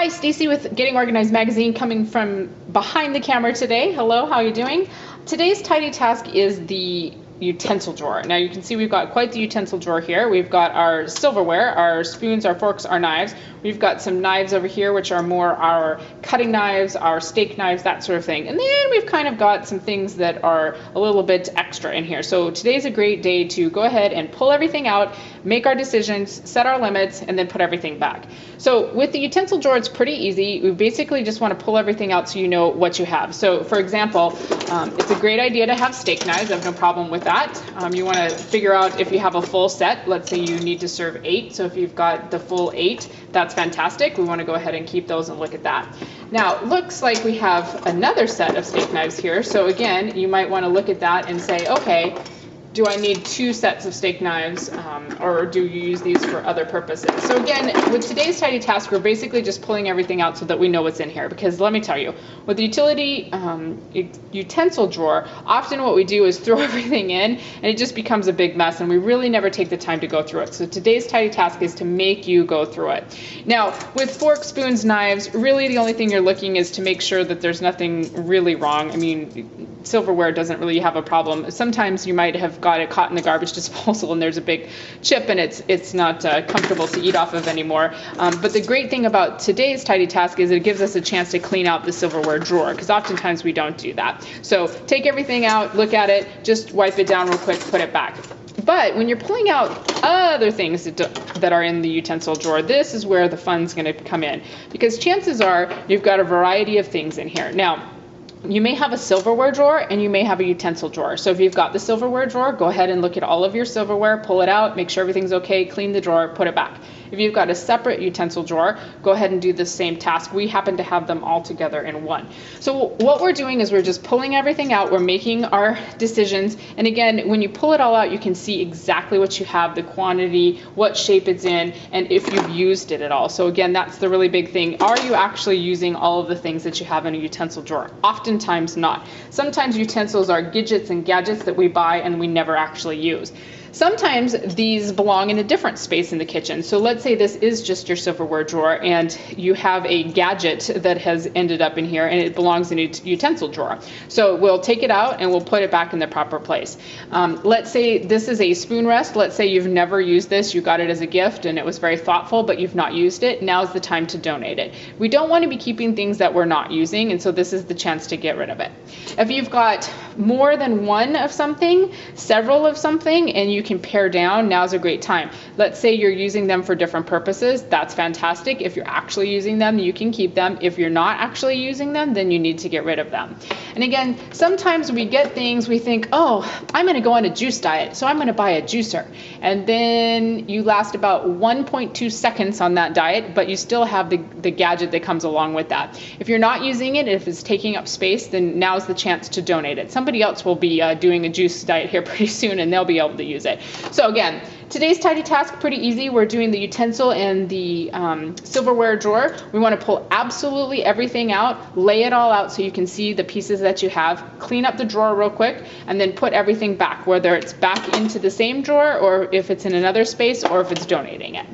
Hi, Stacy with Getting Organized Magazine, coming from behind the camera today. Hello, how are you doing? Today's tidy task is the utensil drawer. Now you can see we've got quite the utensil drawer here. We've got our silverware, our spoons, our forks, our knives. We've got some knives over here, which are more our cutting knives, our steak knives, that sort of thing. And then we've kind of got some things that are a little bit extra in here. So today's a great day to go ahead and pull everything out, make our decisions, set our limits, and then put everything back. So with the utensil drawer, it's pretty easy. We basically just want to pull everything out so you know what you have. So for example, it's a great idea to have steak knives. I have no problem with that. You want to figure out if you have a full set. Let's say you need to serve 8. So if you've got the full 8, that's fantastic. We want to go ahead and keep those and look at that. Now, it looks like we have another set of steak knives here. So again, you might want to look at that and say, okay, do I need 2 sets of steak knives, or do you use these for other purposes? So again, with today's tidy task, we're basically just pulling everything out so that we know what's in here. Because let me tell you, with the utensil drawer, often what we do is throw everything in, and it just becomes a big mess, and we really never take the time to go through it. So today's tidy task is to make you go through it. Now, with forks, spoons, knives, really the only thing you're looking is to make sure that there's nothing really wrong. I mean, silverware doesn't really have a problem. Sometimes you might have got it caught in the garbage disposal and there's a big chip and it's not comfortable to eat off of anymore. But the great thing about today's tidy task is it gives us a chance to clean out the silverware drawer, because oftentimes we don't do that. So take everything out, look at it, just wipe it down real quick, put it back. But when you're pulling out other things that are in the utensil drawer, this is where the fun's going to come in, because chances are you've got a variety of things in here. Now, you may have a silverware drawer and you may have a utensil drawer. So if you've got the silverware drawer, go ahead and look at all of your silverware, pull it out, make sure everything's okay, clean the drawer, put it back. If you've got a separate utensil drawer, go ahead and do the same task. We happen to have them all together in one. So what we're doing is we're just pulling everything out, we're making our decisions, and again, when you pull it all out, you can see exactly what you have, the quantity, what shape it's in, and if you've used it at all. So again, that's the really big thing. Are you actually using all of the things that you have in a utensil drawer? Oftentimes not. Sometimes utensils are gadgets and gadgets that we buy and we never actually use. Sometimes these belong in a different space in the kitchen. So let's say this is just your silverware drawer and you have a gadget that has ended up in here and it belongs in a utensil drawer. So we'll take it out and we'll put it back in the proper place. Let's say this is a spoon rest. Let's say you've never used this, you got it as a gift and it was very thoughtful, but you've not used it. Now's the time to donate it. We don't want to be keeping things that we're not using, and so this is the chance to get rid of it. If you've got more than one of something, several of something, and you can pare down, now's a great time. Let's say you're using them for different purposes. That's fantastic. If you're actually using them, you can keep them. If you're not actually using them, then you need to get rid of them. And again, sometimes we get things, we think, oh, I'm going to go on a juice diet, so I'm going to buy a juicer. And then you last about 1.2 seconds on that diet, but you still have the gadget that comes along with that. If you're not using it, if it's taking up space, then now's the chance to donate it. Somebody else will be doing a juice diet here pretty soon, and they'll be able to use it. So again, today's tidy task, pretty easy. We're doing the utensil and the silverware drawer. We want to pull absolutely everything out, lay it all out so you can see the pieces that you have, clean up the drawer real quick, and then put everything back, whether it's back into the same drawer or if it's in another space or if it's donating it.